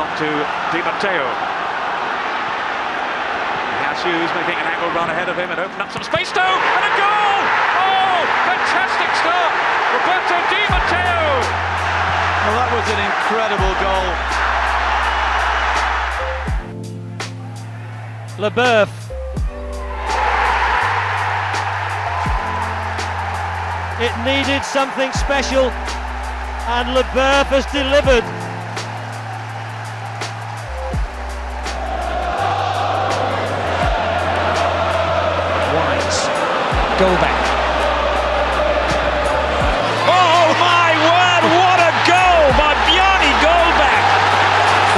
on to Di Matteo. Hughes making an angle run ahead of him and open up some space. And a goal! Oh, fantastic start! Roberto Di Matteo! Well, that was an incredible goal. Leboeuf. It needed something special, and Leboeuf has delivered. Goldback. Oh my word, what a goal by Bjarni Goldback!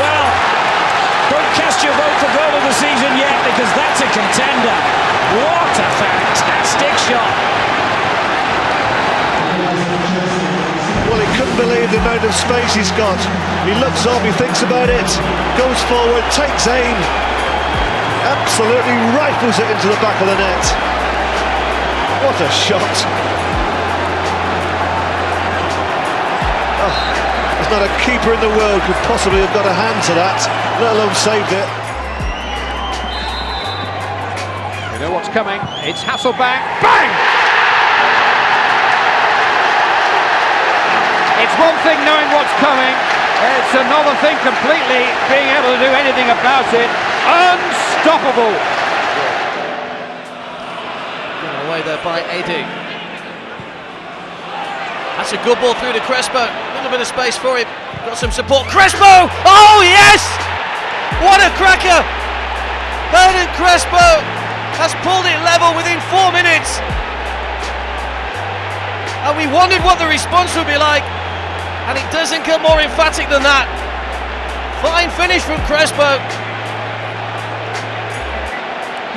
Well, don't cast your vote for goal of the season yet, because that's a contender. What a fantastic shot! Well, he couldn't believe the amount of space he's got. He looks up, he thinks about it, goes forward, takes aim, absolutely rifles it into the back of the net. What a shot! Oh, there's not a keeper in the world could possibly have got a hand to that, let alone saved it. You know what's coming, it's Hasselbank, bang! It's one thing knowing what's coming, it's another thing completely being able to do anything about it. Unstoppable! Away there by Edu. That's a good ball through to Crespo. A little bit of space for him. Got some support. Crespo! Oh yes! What a cracker! Hernan Crespo has pulled it level within 4 minutes. And we wondered what the response would be like. And it doesn't get more emphatic than that. Fine finish from Crespo.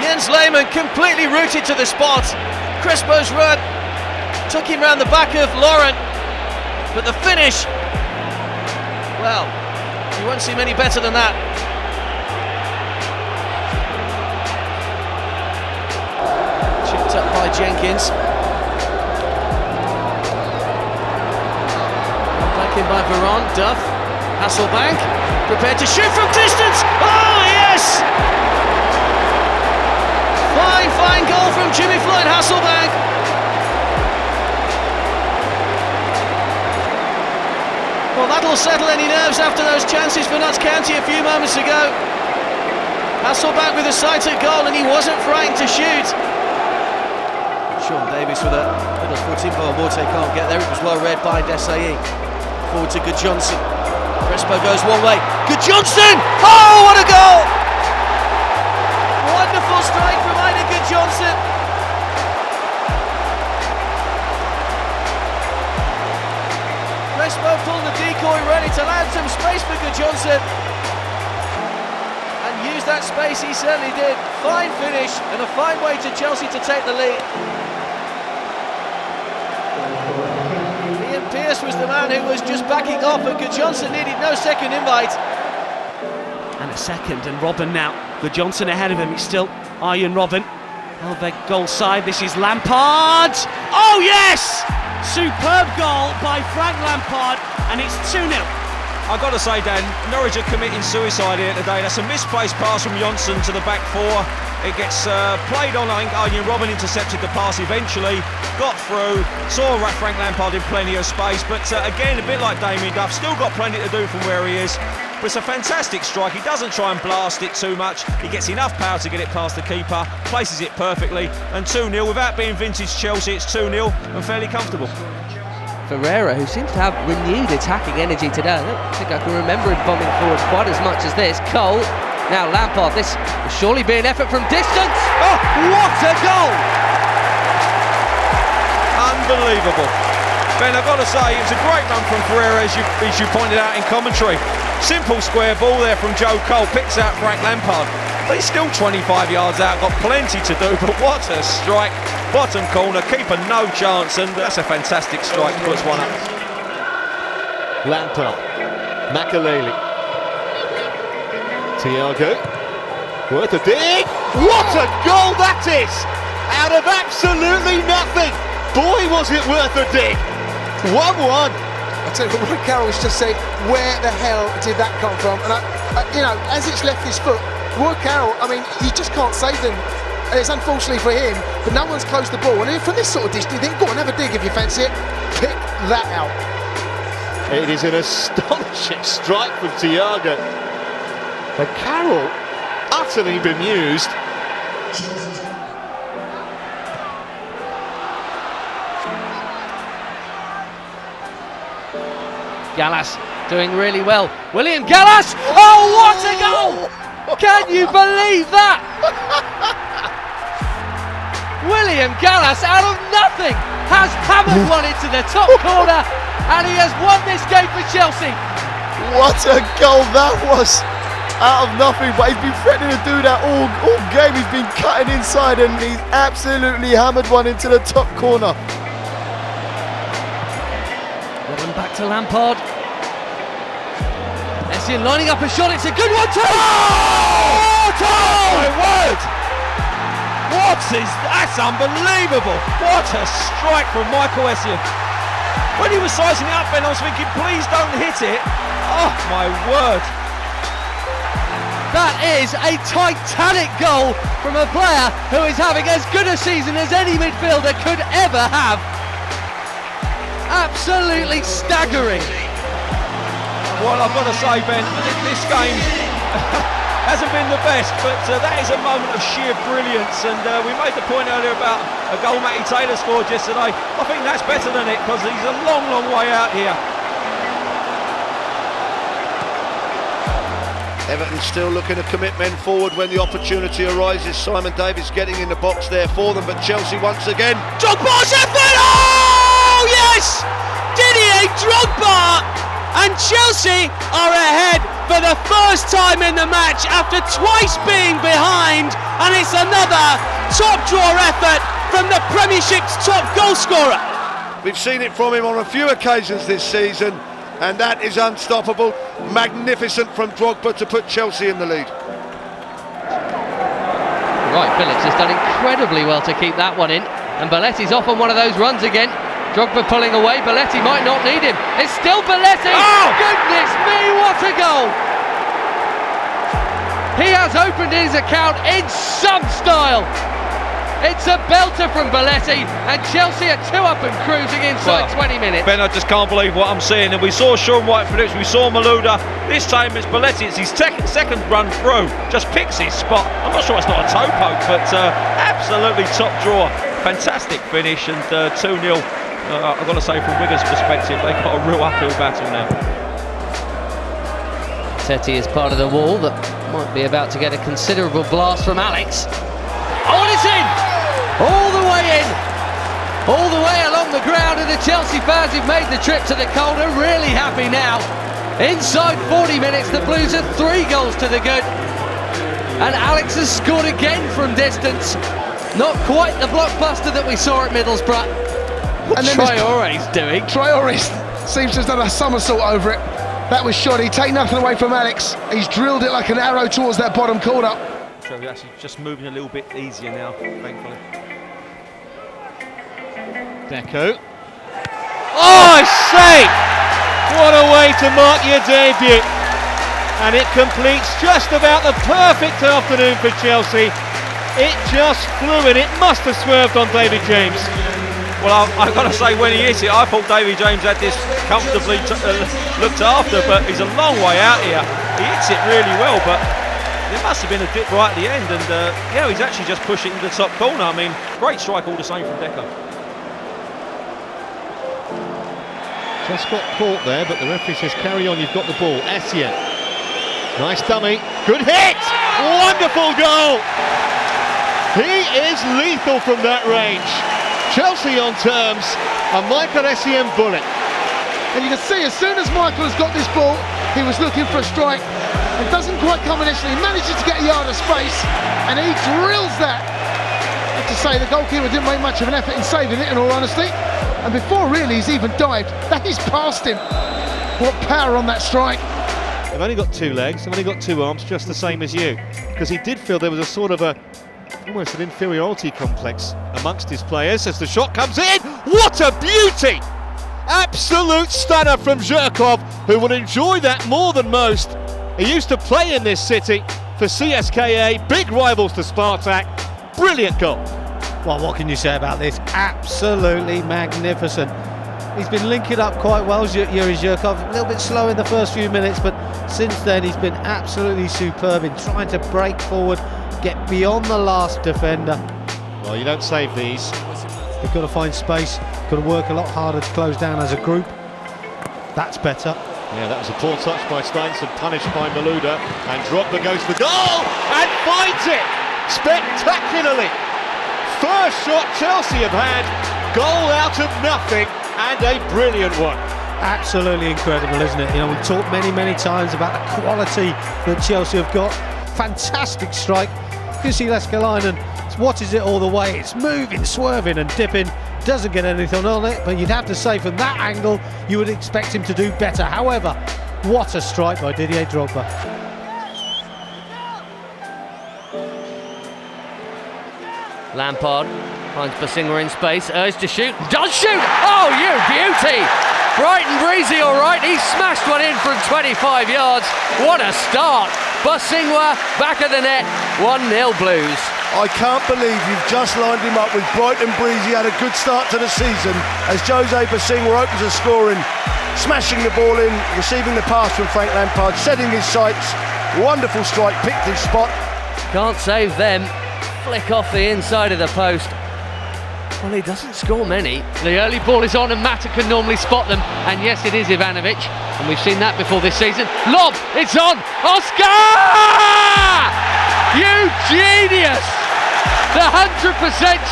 Jens Lehmann completely rooted to the spot. Crespo's run took him round the back of Laurent, but the finish, well, you won't see many better than that. Chipped up by Jenkins. Back in by Varane, Duff, Hasselbank, prepared to shoot from distance. Oh yes! Fine goal from Jimmy Floyd Hasselbank. Well, that'll settle any nerves after those chances for Notts County a few moments ago. Hasselbank with a sighted goal, and he wasn't frightened to shoot. Sean Davis with a little foot in, but Morte can't get there. It was well read by Desailly. Forward to Gudjonsson. Crespo goes one way. Gudjonsson! Oh, what a goal! Wonderful strike from Einar Gudjonsson. Crespo pulled the decoy run. It allowed some space for Gudjonsson. And used that space, he certainly did. Fine finish and a fine way to Chelsea to take the lead. Ian Pearce was the man who was just backing off, and Gudjonsson needed no second invite. And a second, and Robben now. Gudjonsson ahead of him, it's still Arjen Robben. Helveg goal side, this is Lampard! Oh yes! Superb goal by Frank Lampard, and it's 2-0. I've got to say, Dan, Norwich are committing suicide here today. That's a misplaced pass from Jonsson to the back four. It gets played on, I think Arjen Robben intercepted the pass eventually, got through, saw Frank Lampard in plenty of space, but again, a bit like Damien Duff, still got plenty to do from where he is. But it's a fantastic strike. He doesn't try and blast it too much. He gets enough power to get it past the keeper, places it perfectly, and 2-0. Without being vintage Chelsea, it's 2-0 and fairly comfortable. Ferreira, who seems to have renewed attacking energy today. I don't think I can remember him bombing forward quite as much as this. Cole, now Lampard. This will surely be an effort from distance. Oh, what a goal! Unbelievable. Ben, I've got to say, it was a great run from Ferreira, as you pointed out in commentary. Simple square ball there from Joe Cole, picks out Frank Lampard. But he's still 25 yards out, got plenty to do, but what a strike. Bottom corner, keeper no chance, and that's a fantastic strike, puts one up. Lampard, Makaleli, Thiago, worth a dig. What a goal that is! Out of absolutely nothing. Boy, was it worth a dig. 1-1. I tell you what, Roy Carroll's just said, where the hell did that come from? And as it's left his foot, Roy Carroll, I mean, you just can't save them. And it's unfortunately for him, but no one's closed the ball. And from this sort of distance, you think, go on, have a dig if you fancy it. Pick that out. It is an astonishing strike from Thiago. But Carroll, utterly bemused. Gallas doing really well. William Gallas! Oh, what a goal! Can you believe that? William Gallas, out of nothing, has hammered one into the top corner, and he has won this game for Chelsea. What a goal that was! Out of nothing, but he's been threatening to do that all game. He's been cutting inside, and he's absolutely hammered one into the top corner. Robin back to Lampard. Essien lining up a shot, it's a good one too! Oh, My word! That's unbelievable! What a strike from Michael Essien. When he was sizing it up, Ben, I was thinking, please don't hit it. Oh my word! That is a titanic goal from a player who is having as good a season as any midfielder could ever have. Absolutely staggering. Well, I've got to say, Ben, this game hasn't been the best, but that is a moment of sheer brilliance, and we made the point earlier about a goal Matty Taylor scored yesterday. I think that's better than it, because he's a long, long way out here. Everton still looking to commit men forward when the opportunity arises. Simon Davies getting in the box there for them, but Chelsea once again. Drogba's effort! Oh, yes! Didier Drogba! And Chelsea are ahead for the first time in the match after twice being behind, and it's another top draw effort from the Premiership's top goal scorer. We've seen it from him on a few occasions this season, and that is unstoppable. Magnificent from Drogba to put Chelsea in the lead. Right, Phillips has done incredibly well to keep that one in, and Balletti's off on one of those runs again. Drogba pulling away, Balletti might not need him. It's still Balletti! Oh! Goodness me, what a goal! He has opened his account in some style. It's a belter from Balletti, and Chelsea are 2 up and cruising inside 20 minutes. Ben, I just can't believe what I'm seeing. And we saw Sean White-Phillips, we saw Malouda. This time it's Balletti, it's his second run through. Just picks his spot. I'm not sure it's not a toe poke, but absolutely top draw. Fantastic finish, and 2-0. I've got to say, from Wigan's perspective, they've got a real uphill battle now. Teti is part of the wall that might be about to get a considerable blast from Alex. Oh, and it's in! All the way in! All the way along the ground, and the Chelsea fans who've made the trip to the cold are really happy now. Inside 40 minutes, the Blues are 3 goals to the good. And Alex has scored again from distance. Not quite the blockbuster that we saw at Middlesbrough. And then Traore's doing. Traore seems to have done a somersault over it. That was shoddy. Take nothing away from Alex. He's drilled it like an arrow towards that bottom corner. Traore actually just moving a little bit easier now, thankfully. Deco. Oh, I say! What a way to mark your debut. And it completes just about the perfect afternoon for Chelsea. It just flew in. It must have swerved on David James. Well, I've got to say, when he hit it, I thought David James had this comfortably looked after, but he's a long way out here. He hits it really well, but there must have been a dip right at the end, and yeah, he's actually just pushed it into the top corner. I mean, great strike all the same from Deco. Just got caught there, but the referee says carry on, you've got the ball. Essien. Nice dummy. Good hit! Wonderful goal! He is lethal from that range. Chelsea on terms, a Michael Essien bullet. And you can see as soon as Michael has got this ball, he was looking for a strike. It doesn't quite come initially. He manages to get a yard of space, and he drills that. I have to say, the goalkeeper didn't make much of an effort in saving it, in all honesty. And before really he's even dived, that is past him. What power on that strike. They've only got 2 legs, they've only got 2 arms, just the same as you. Because he did feel there was a sort of almost an inferiority complex amongst his players as the shot comes in. What a beauty! Absolute stunner from Zhirkov, who will enjoy that more than most. He used to play in this city for CSKA, big rivals to Spartak. Brilliant goal. Well, what can you say about this? Absolutely magnificent. He's been linking up quite well, Yuri Zhirkov. A little bit slow in the first few minutes, but since then he's been absolutely superb in trying to break forward, get beyond the last defender. Well, you don't save these. They've got to find space, got to work a lot harder to close down as a group. That's better. Yeah, that was a poor touch by Steinson, punished by Malouda, and Drogba goes for goal and finds it spectacularly. First shot Chelsea have had, goal out of nothing, and a brilliant one. Absolutely incredible, isn't it? You know, we've talked many times about the quality that Chelsea have got. Fantastic strike. Jussi Leskalainen watches it all the way. It's moving, swerving and dipping. Doesn't get anything on it, but you'd have to say from that angle you would expect him to do better. However, what a strike by Didier Drogba. Lampard finds Basinger in space, urged to shoot, does shoot! Oh, you beauty! Bright and breezy, all right. He smashed one in from 25 yards. What a start! Basinger back of the net, 1-0 Blues. I can't believe you've just lined him up with Bright and Breezy. Had a good start to the season as Jose Basinger opens the scoring, smashing the ball in, receiving the pass from Frank Lampard, setting his sights. Wonderful strike, picked his spot. Can't save them. Flick off the inside of the post. Well, he doesn't score many. The early ball is on and Mata can normally spot them. And yes, it is Ivanovic. And we've seen that before this season. Lob, it's on! Oscar! You genius! The 100%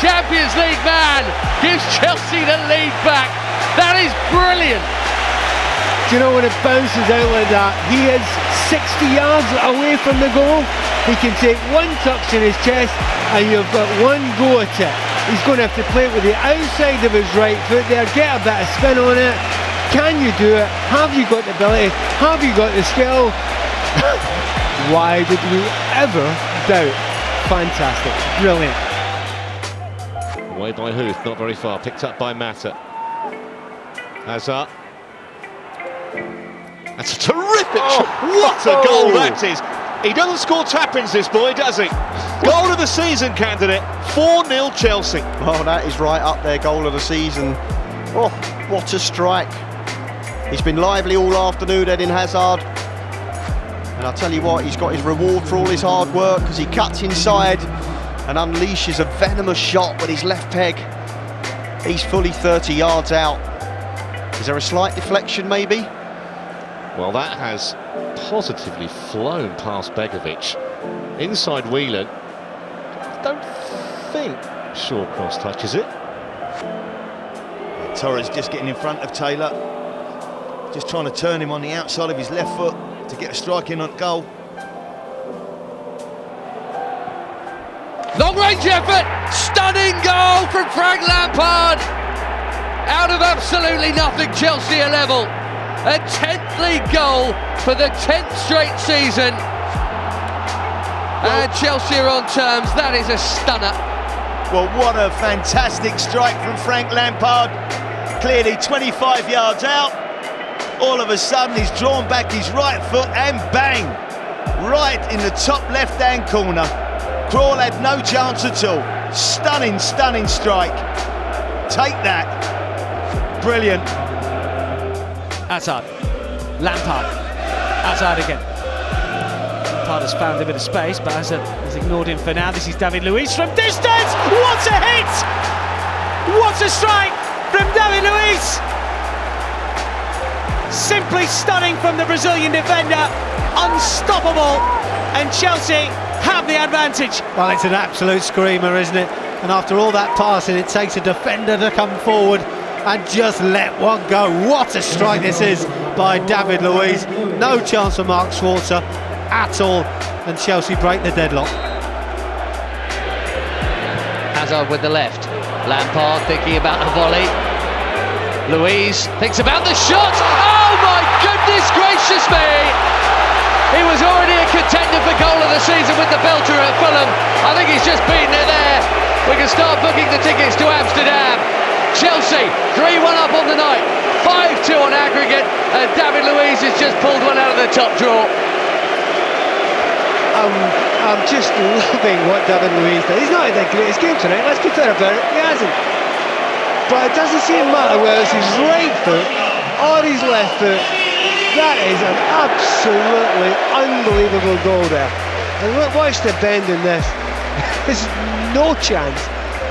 Champions League man gives Chelsea the lead back. That is brilliant. Do you know when it bounces out like that? He is 60 yards away from the goal. He can take one touch in his chest and you've got one go at it. He's going to have to play it with the outside of his right foot there, get a bit of spin on it. Can you do it? Have you got the ability? Have you got the skill? Why did we ever doubt? Fantastic, brilliant. Away by Huth, not very far, picked up by Mata. Hazard. That's a terrific shot. What a goal that is. He doesn't score tap-ins, this boy, does he? Goal of the season candidate, 4-0 Chelsea. Oh, that is right up there, goal of the season. Oh, what a strike. He's been lively all afternoon, Eden Hazard. And I'll tell you what, he's got his reward for all his hard work because he cuts inside and unleashes a venomous shot with his left peg. He's fully 30 yards out. Is there a slight deflection, maybe? Well, that has positively flown past Begovic. Inside Whelan. Don't think Shaw cross touches it. Torres just getting in front of Taylor. Just trying to turn him on the outside of his left foot to get a strike in on goal. Long range effort, stunning goal from Frank Lampard. Out of absolutely nothing, Chelsea are level. A 10th league goal for the 10th straight season. And Chelsea are on terms, that is a stunner. Well, what a fantastic strike from Frank Lampard. Clearly 25 yards out. All of a sudden he's drawn back his right foot and bang! Right in the top left-hand corner. Crawl had no chance at all. Stunning strike. Take that. Brilliant. Hazard, Lampard, Hazard again. Lampard has found a bit of space, but Hazard has ignored him for now. This is David Luiz from distance. What a hit! What a strike from David Luiz! Simply stunning from the Brazilian defender, unstoppable, and Chelsea have the advantage. Well, it's an absolute screamer, isn't it? And after all that passing, it takes a defender to come forward and just let one go. What a strike this is by David Luiz. No chance for Mark Schwarzer at all, and Chelsea break the deadlock. Hazard with the left. Lampard thinking about a volley. Luiz thinks about the shot. Oh my goodness gracious me! He was already a contender for goal of the season with the belter at Fulham. I think he's just beaten it there. We can start booking the tickets to Amsterdam. Chelsea 3-1 up on the night. 5-2 on aggregate, and David Luiz has just pulled one out of the top drawer. I'm just loving what David Luiz does. He's not had the greatest game tonight, let's be fair about it, he hasn't. But it doesn't seem to matter whether it's his right foot or his left foot. That is an absolutely unbelievable goal there. And look, watch the bend in this. There's no chance,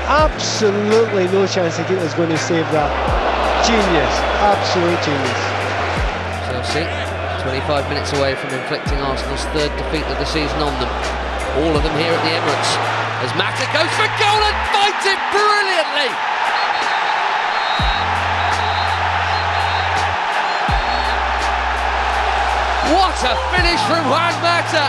absolutely no chance the keeper's going to save that. Genius, absolute genius. Chelsea, 25 minutes away from inflicting Arsenal's third defeat of the season on them. All of them here at the Emirates. As Mata goes for goal and finds it brilliantly. What a finish from Juan Mata!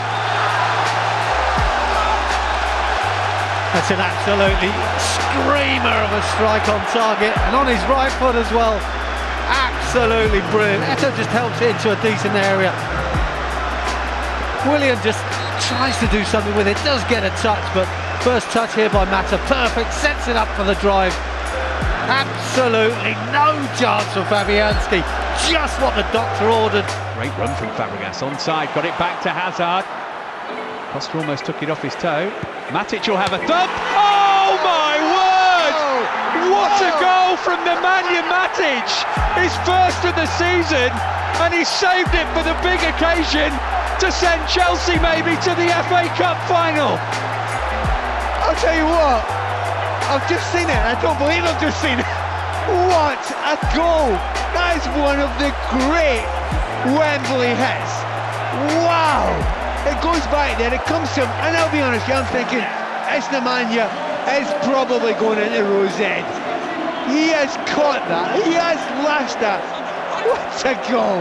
That's an absolutely screamer of a strike on target, and on his right foot as well. Absolutely brilliant. Eto just helps it into a decent area. Willian just tries to do something with it, does get a touch, but first touch here by Mata, perfect, sets it up for the drive. Absolutely no chance for Fabianski, just what the doctor ordered. Great run from Fabregas, onside, got it back to Hazard. Costa almost took it off his toe. Matic will have a thump. Oh my word! What a goal from Nemanja Matic! His first of the season, and he saved it for the big occasion to send Chelsea maybe to the FA Cup final. I'll tell you what, I've just seen it, I don't believe I've just seen it. What a goal! That is one of the great Wembley hits. Wow! It goes back there, it comes to him, and I'll be honest, I'm thinking it's Nemanja, it's probably going into Rosette. He has caught that, he has lashed that. What a goal!